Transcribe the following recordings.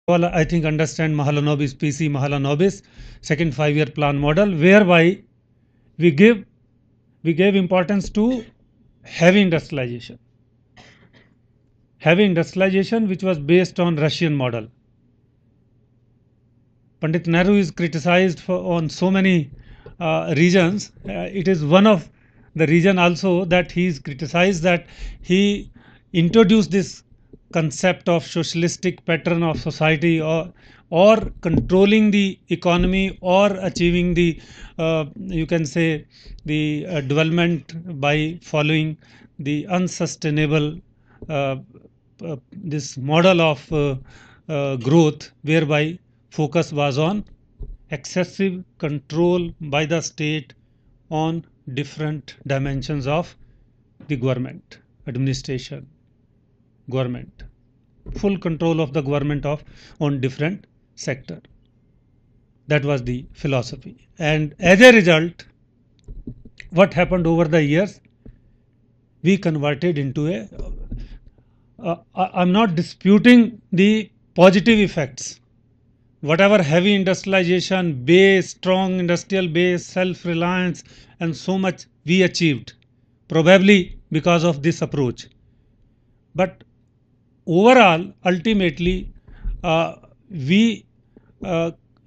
all I think understand Mahalanobis PC Mahalanobis second 5-year plan model, whereby we give we gave importance to heavy industrialization. Heavy industrialization which was based on Russian model. Pandit Nehru is criticized for on so many regions. It is one of the region also that he is criticized that he introduced this concept of socialistic pattern of society, or controlling the economy, or achieving the you can say the development by following the unsustainable uh, this model of growth, whereby focus was on excessive control by the state on different dimensions of the government administration, government, full control of the government of on different sector. That was the philosophy, and as a result, what happened over the years, we converted into a I'm not disputing the positive effects. Whatever heavy industrialization base, strong industrial base, self-reliance, and so much we achieved, probably because of this approach. But overall, ultimately, we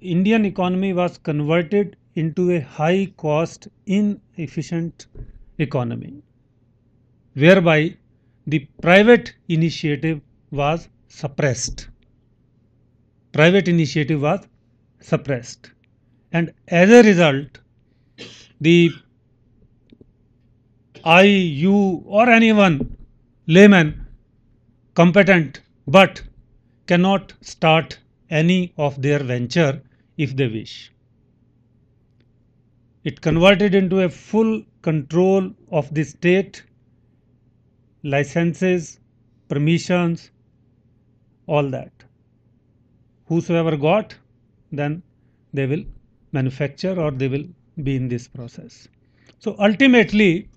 Indian economy was converted into a high cost, inefficient economy, whereby the private initiative was suppressed. Private initiative was suppressed, and as a result, the I, you, or anyone, layman, competent, but cannot start any of their venture if they wish. It converted into a full control of the state, licenses, permissions, all that. Whosoever got, then they will manufacture, or they will be in this process. So ultimately,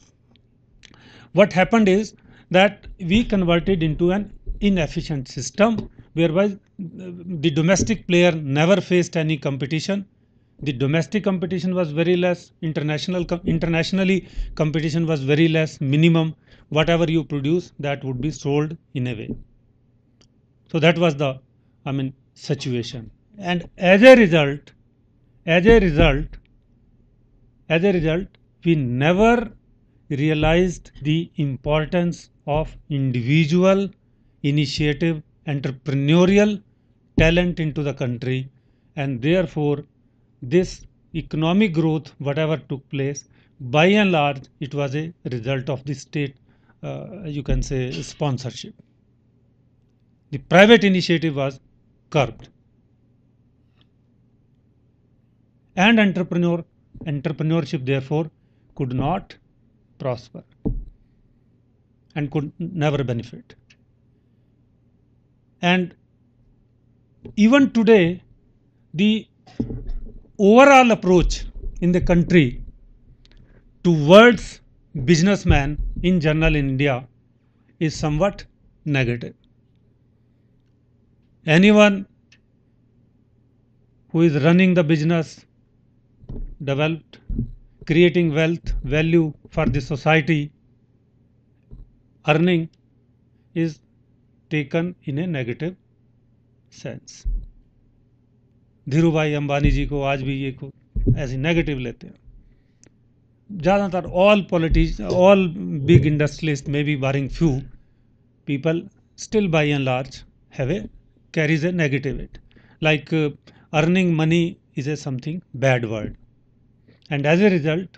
what happened is that we converted into an inefficient system, whereby the domestic player never faced any competition. The domestic competition was very less. Internationally competition was very less, minimum. Whatever you produce, that would be sold in a way. So that was the, situation. And as a result, we never realized the importance of individual initiative, entrepreneurial talent into the country, and therefore this economic growth, whatever took place, by and large, it was a result of the state, you can say, sponsorship. The private initiative was curbed, and entrepreneurship therefore could not prosper and could never benefit. And even today, the overall approach in the country towards businessmen in general in India is somewhat negative. Anyone who is running the business, developed, creating wealth, value for the society, earning, is taken in a negative sense. Dhiru भाई अंबानी जी को आज भी ये को ऐसे negative लेते हैं. ज़्यादातर all big industrialists, maybe barring few people, still by and large carries a negative it. Like earning money is a something bad word, and as a result,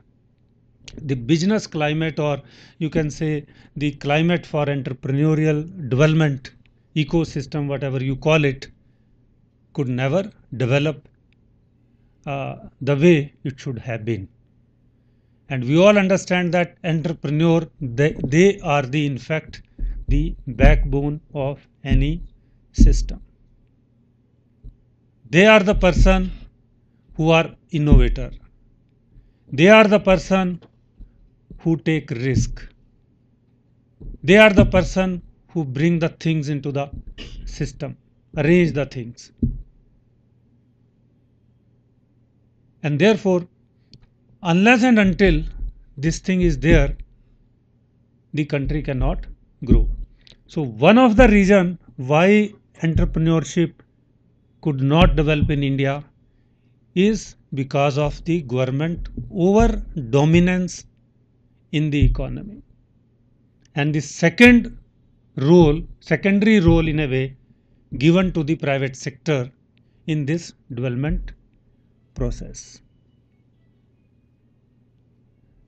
the business climate, or you can say the climate for entrepreneurial development, ecosystem, whatever you call it, could never develop the way it should have been. And we all understand that entrepreneur, they are the, in fact, the backbone of any system. They are the person who are innovator. They are the person who take risk. They are the person who bring the things into the system, arrange the things. And therefore, unless and until this thing is there, the country cannot grow. So one of the reason why entrepreneurship could not develop in India is because of the government over dominance in the economy. And the secondary role in a way, given to the private sector in this development process.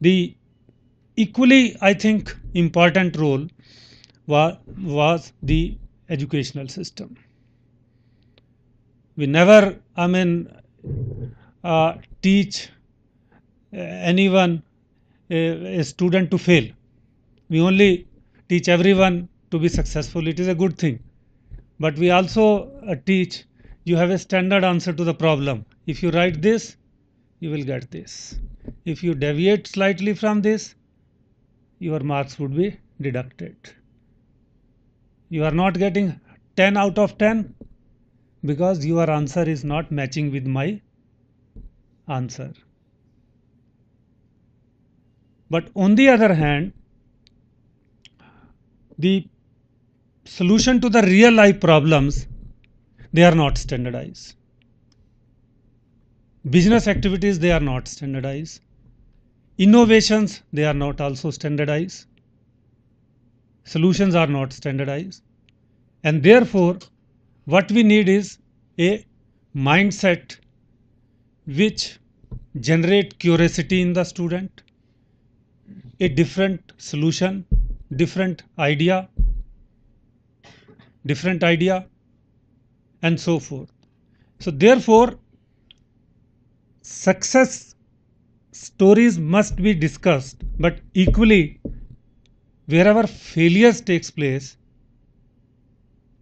The equally, I think, important role was the educational system. We never, teach anyone, a student to fail. We only teach everyone to be successful. It is a good thing. But we also teach you have a standard answer to the problem. If you write this, you will get this. If you deviate slightly from this, your marks would be deducted. You are not getting 10 out of 10 because your answer is not matching with my answer. But on the other hand, the solution to the real life problems, they are not standardized. Business activities, they are not standardized. Innovations, they are not also standardized. Solutions are not standardized. And therefore, what we need is a mindset which generate curiosity in the student, a different solution, different idea, and so forth. So therefore, success stories must be discussed, but equally, wherever failures takes place,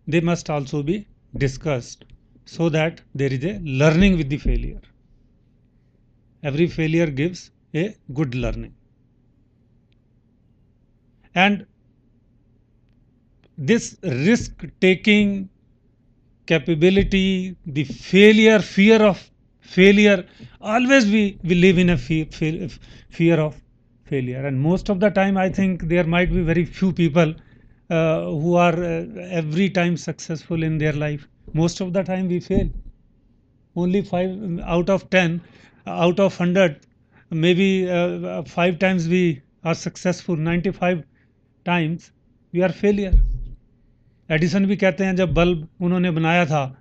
they must also be discussed so that there is a learning with the failure. Every failure gives a good learning. And this risk taking capability, the failure, fear of failure, always we live in a fear of failure. And most of the time, I think there might be very few people who are every time successful in their life. Most of the time we fail. Only 5 out of 10, out of 100, maybe 5 times we are successful, 95 times we are failure. Edison भी कहते हैं जब bulb उन्होंने बनाया था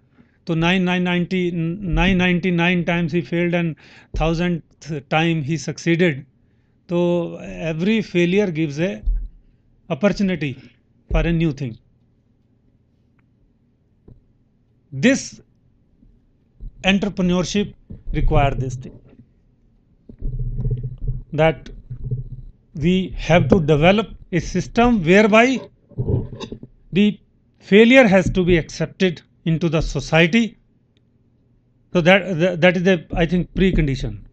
तो 999 times he failed and 1000th time he succeeded. तो every failure gives a opportunity for a new thing. This entrepreneurship require this thing, that we have to develop a system whereby the failure has to be accepted into the society. So that is the, I think, precondition.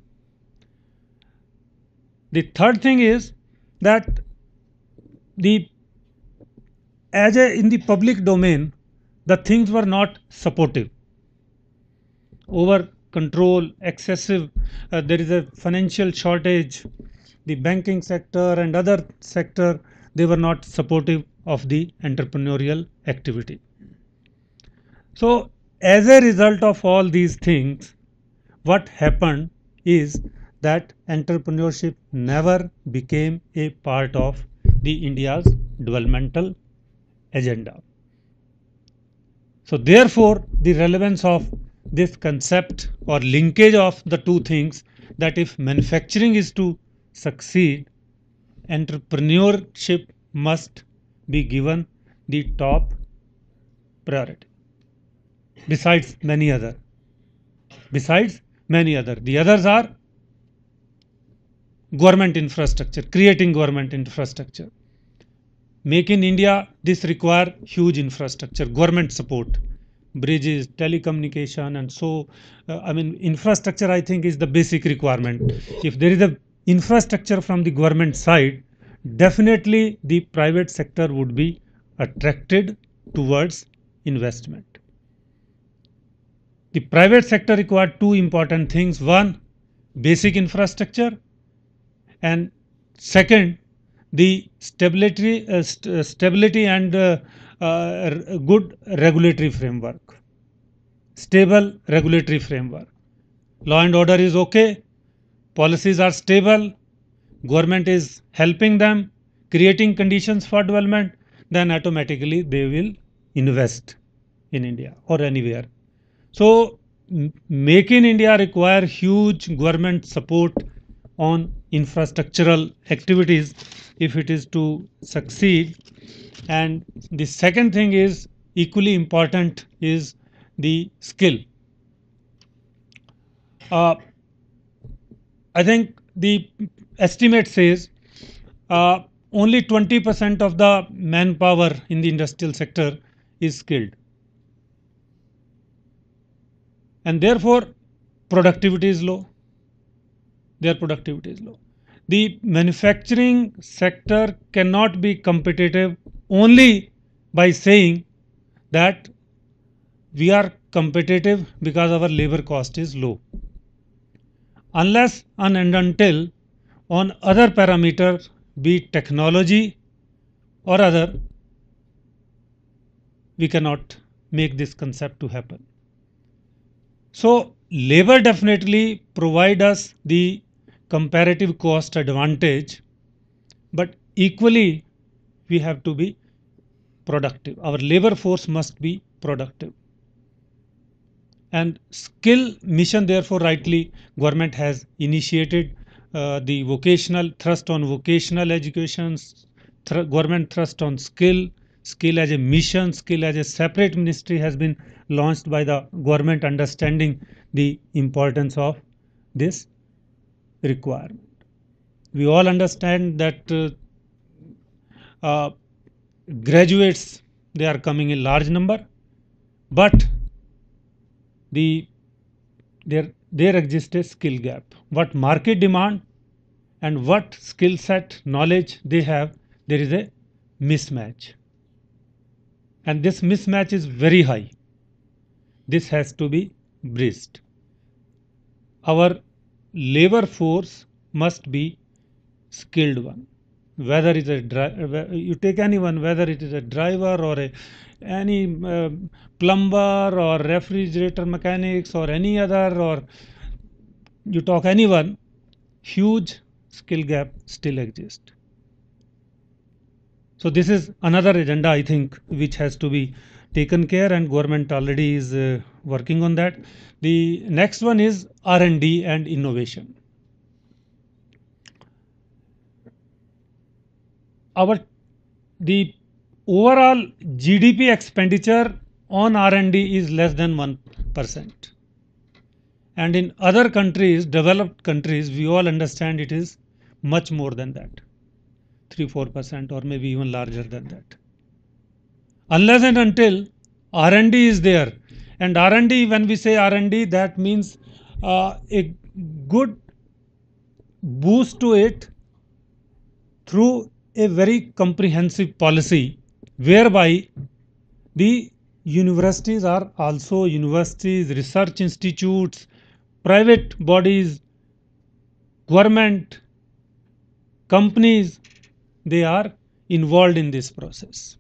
The third thing is that in the public domain, the things were not supportive. Over control, excessive, there is a financial shortage. The banking sector and other sector, they were not supportive of the entrepreneurial activity. So as a result of all these things, what happened is that entrepreneurship never became a part of the India's developmental agenda. So therefore, the relevance of this concept or linkage of the two things, that if manufacturing is to succeed, entrepreneurship must be given the top priority. Besides many other. The others are government infrastructure, creating government infrastructure. Make in India, this require huge infrastructure, government support, bridges, telecommunication, and so infrastructure, I think, is the basic requirement. If there is a infrastructure from the government side, definitely the private sector would be attracted towards investment. The private sector required two important things. One, basic infrastructure, and second, the stability and good regulatory framework, stable regulatory framework. Law and order is okay, policies are stable, government is helping them, creating conditions for development, then automatically they will invest in India or anywhere. So, Make in India require huge government support on infrastructural activities if it is to succeed. And the second thing is equally important is the skill. Uh, I think the estimate says only 20% of the manpower in the industrial sector is skilled, and therefore productivity is low. Their productivity is low. The manufacturing sector cannot be competitive only by saying that we are competitive because our labor cost is low. Unless and until on other parameters, be it technology or other, we cannot make this concept to happen. So labor definitely provide us the comparative cost advantage, but equally we have to be productive. Our labor force must be productive. And skill mission, therefore, rightly government has initiated the vocational thrust on vocational education, government thrust on skill as a mission, skill as a separate ministry has been launched by the government, understanding the importance of this requirement. We all understand that uh, graduates, they are coming in large number, but the there exists a skill gap. What market demand and what skill set knowledge they have, there is a mismatch, and this mismatch is very high. This has to be bridged. Our labor force must be skilled one, whether it is a you take anyone, whether it is a driver or any plumber or refrigerator mechanics or any other, or you talk anyone, huge skill gap still exists. So this is another agenda, I think, which has to be taken care, and government already is working on that. The next one is R&D and innovation. Our the overall GDP expenditure on R&D is less than 1%. And in other countries, developed countries, we all understand it is much more than that, 3-4%, or maybe even larger than that. Unless and until R&D is there, and R&D, when we say R&D, that means a good boost to it through a very comprehensive policy, whereby the universities are also universities, research institutes, private bodies, government, companies, they are involved in this process.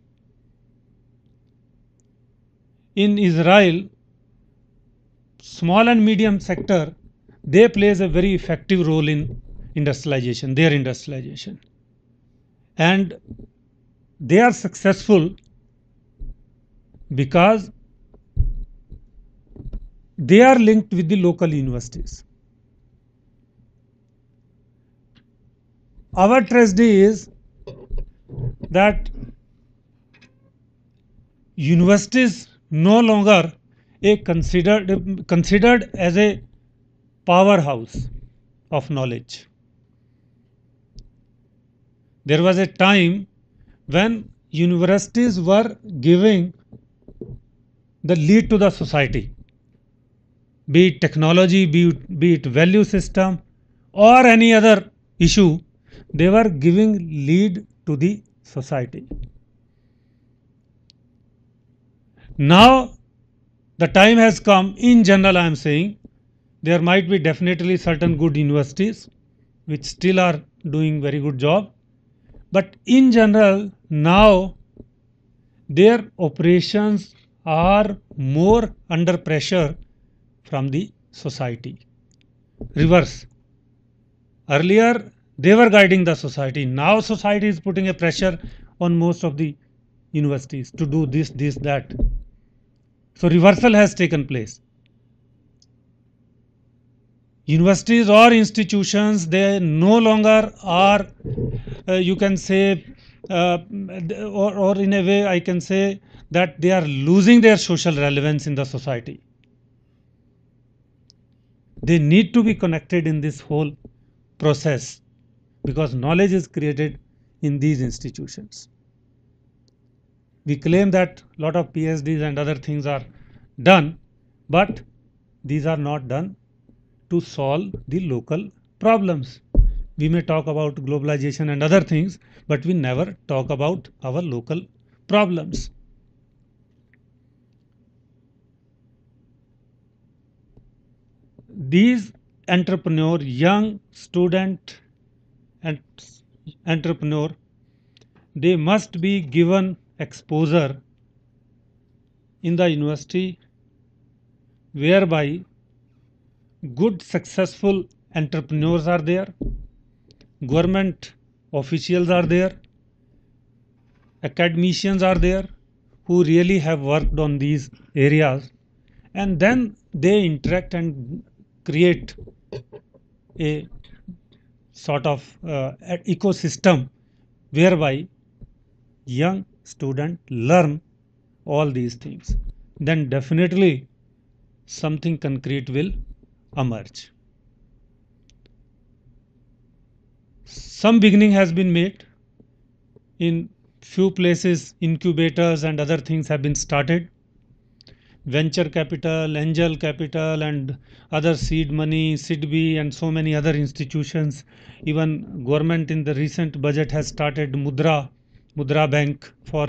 In Israel, small and medium sector, they plays a very effective role in industrialization, their industrialization. And they are successful because they are linked with the local universities. Our tragedy is that universities no longer considered as a powerhouse of knowledge. There was a time when universities were giving the lead to the society, be it technology, be it value system, or any other issue, they were giving lead to the society. Now the time has come, in general I am saying, There might be definitely certain good universities which still are doing very good job, but in general now their operations are more under pressure from the society. Reverse. Earlier they were guiding the society. Now society is putting a pressure on most of the universities to do this, that. So reversal has taken place. Universities or institutions, they no longer are, you can say, or in a way I can say that they are losing their social relevance in the society. They need to be connected in this whole process because knowledge is created in these institutions. We claim that a lot of PhDs and other things are done, but these are not done to solve the local problems. We may talk about globalization and other things, but we never talk about our local problems. These entrepreneur, young student and entrepreneur, they must be given exposure in the university whereby good successful entrepreneurs are there, government officials are there, academicians are there who really have worked on these areas, and then they interact and create a sort of ecosystem whereby young student learn all these things. Then definitely something concrete will emerge. Some beginning has been made. In few places incubators and other things have been started. Venture capital, angel capital and other seed money, SIDBI and so many other institutions. Even government in the recent budget has started Mudra Bank for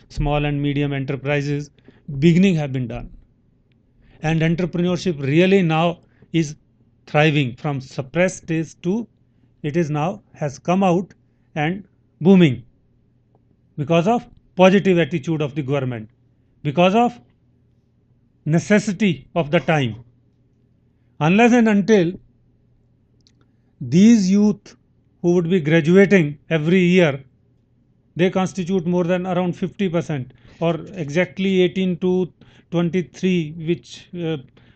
small and medium enterprises. Beginning have been done. And entrepreneurship really now is thriving from suppressed stage to it is now has come out and booming because of positive attitude of the government, because of necessity of the time. Unless and until these youth who would be graduating every year, they constitute more than around 50% or exactly 18 to 23,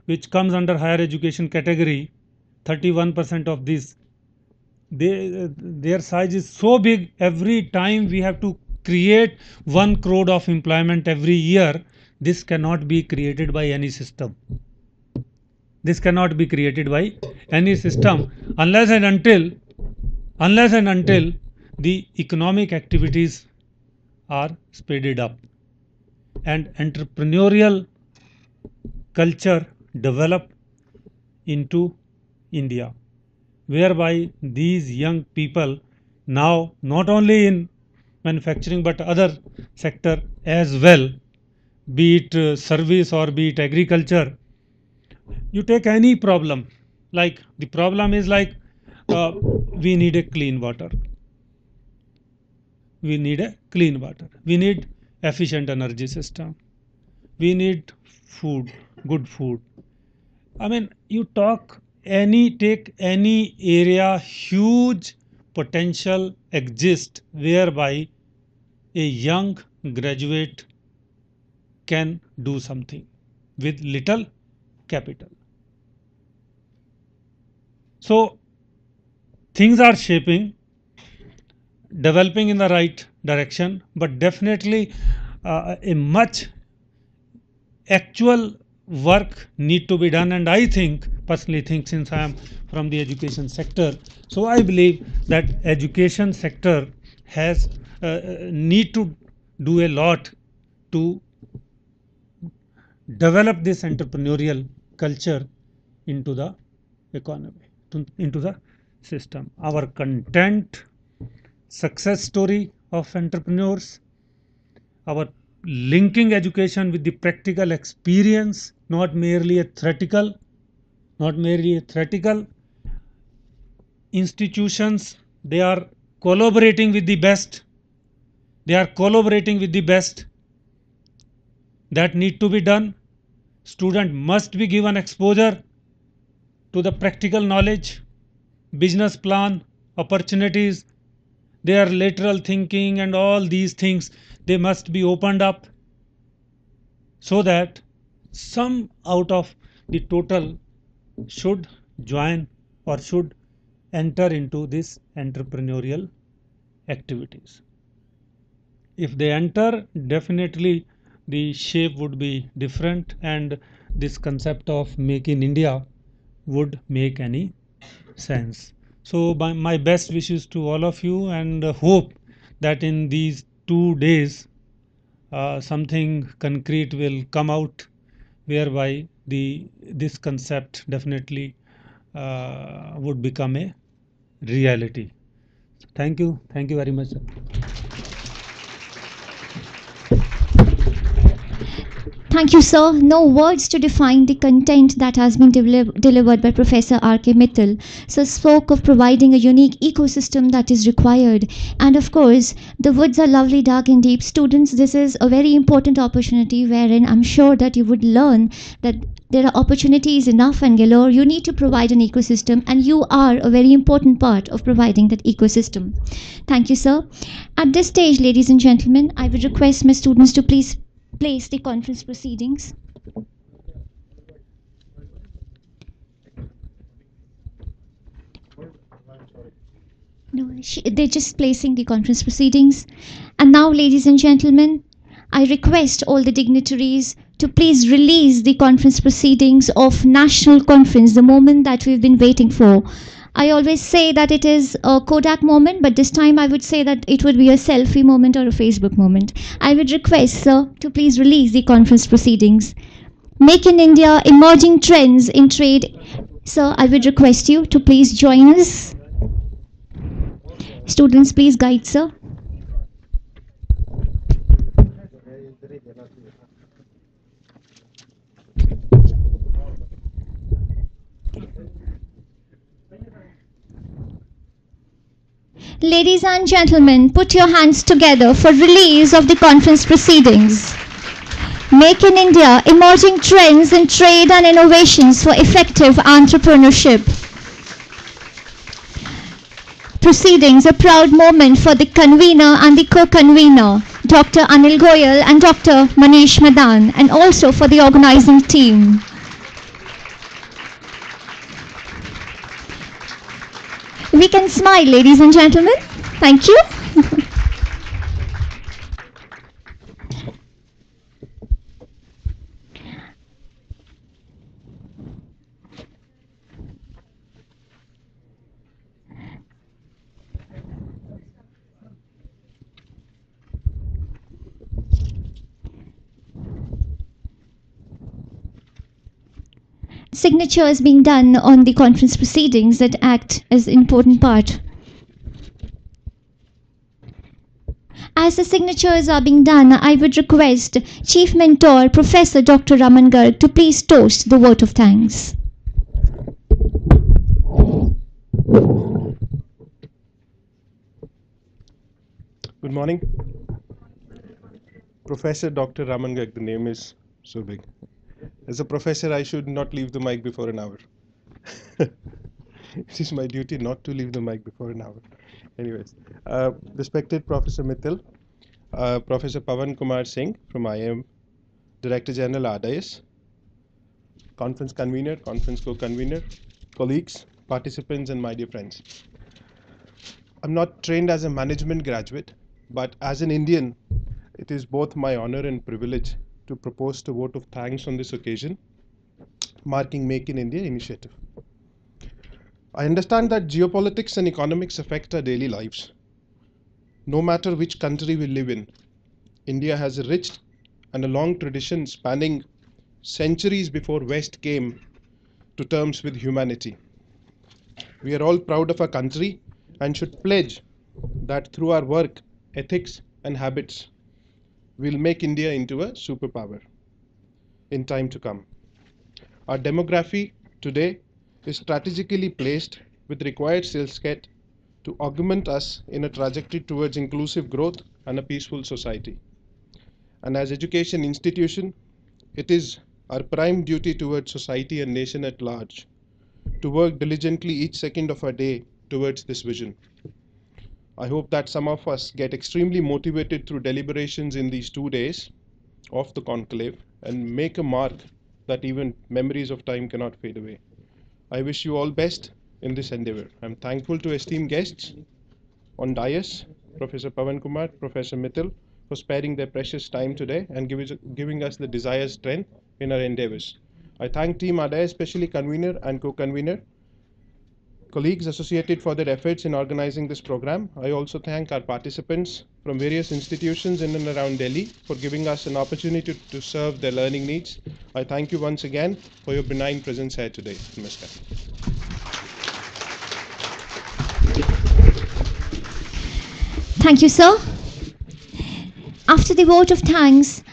which comes under higher education category. 31% of this, their size is so big. Every time we have to create 1 crore of employment every year. This cannot be created by any system. This cannot be created by any system unless and until the economic activities are speeded up and entrepreneurial culture develop into India, whereby these young people now not only in manufacturing but other sector as well, be it service or be it agriculture. You take any problem, like the problem is like we need a clean water, we need a clean water, we need efficient energy system, we need food, good food. I mean, you take any area, huge potential exists whereby a young graduate can do something with little capital. So things are shaping, developing in the right direction, but definitely a much actual work need to be done. And I think, personally think, since I am from the education sector, so I believe that education sector has need to do a lot to develop this entrepreneurial culture into the economy, into the system. Our content, success story of entrepreneurs, our linking education with the practical experience, not merely a theoretical, not merely theoretical. Institutions, they are collaborating with the best. They are collaborating with the best. That need to be done. Student must be given exposure to the practical knowledge, business plan, opportunities, their lateral thinking and all these things, they must be opened up so that some out of the total should join or should enter into this entrepreneurial activities. If they enter, definitely the shape would be different and this concept of make in India would make any sense. So my best wishes to all of you and hope that in these 2 days something concrete will come out whereby this concept definitely would become a reality. Thank you very much, sir. Thank you, sir. No words to define the content that has been delivered by Professor R.K. Mittal. Sir spoke of providing a unique ecosystem that is required. And of course, the woods are lovely, dark, and deep. Students, this is a very important opportunity wherein I'm sure that you would learn that there are opportunities enough and galore. You need to provide an ecosystem, and you are a very important part of providing that ecosystem. Thank you, sir. At this stage, ladies and gentlemen, I would request my students to please place the conference proceedings. No, they're just placing the conference proceedings. And now, ladies and gentlemen, I request all the dignitaries to please release the conference proceedings of National Conference, the moment that we've been waiting for. I always say that it is a Kodak moment, but this time I would say that it would be a selfie moment or a Facebook moment. I would request, sir, to please release the conference proceedings. Make in India, emerging trends in trade. Sir, I would request you to please join us. Students, please guide, sir. Ladies and gentlemen, put your hands together for release of the conference proceedings. Make in India, emerging trends in trade and innovations for effective entrepreneurship. Proceedings, a proud moment for the convener and the co-convener, Dr. Anil Goyal and Dr. Manish Madan, and also for the organizing team. We can smile, ladies and gentlemen. Thank you. Signature is being done on the conference proceedings that act as an important part. As the signatures are being done, I would request Chief Mentor, Professor Dr. Raman Garg, to please toast the vote of thanks. Good morning. Professor Dr. Raman Garg, the name is so big. As a professor, I should not leave the mic before an hour. It is my duty not to leave the mic before an hour. Anyways, respected Professor Mittal, Professor Pawan Kumar Singh from IIM, Director General RDIS, conference convener, conference co-convener, colleagues, participants, and my dear friends. I'm not trained as a management graduate, but as an Indian, it is both my honor and privilege to propose a vote of thanks on this occasion, marking Make in India initiative. I understand that geopolitics and economics affect our daily lives. No matter which country we live in, India has a rich and a long tradition spanning centuries before West came to terms with humanity. We are all proud of our country and should pledge that through our work, ethics, and habits, we'll make India into a superpower in time to come. Our demography today is strategically placed with required skill set to augment us in a trajectory towards inclusive growth and a peaceful society. And as education institution, it is our prime duty towards society and nation at large to work diligently each second of our day towards this vision. I hope that some of us get extremely motivated through deliberations in these 2 days of the conclave and make a mark that even memories of time cannot fade away. I wish you all best in this endeavor. I'm thankful to esteemed guests on dais, Professor Pawan Kumar, Professor Mittal, for sparing their precious time today and giving us the desired strength in our endeavors. I thank Team ADAI, especially convener and co-convener, colleagues associated for their efforts in organizing this program. I also thank our participants from various institutions in and around Delhi for giving us an opportunity to serve their learning needs. I thank you once again for your benign presence here today. Namaskar. Thank you, sir. After the vote of thanks,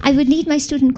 I would need my student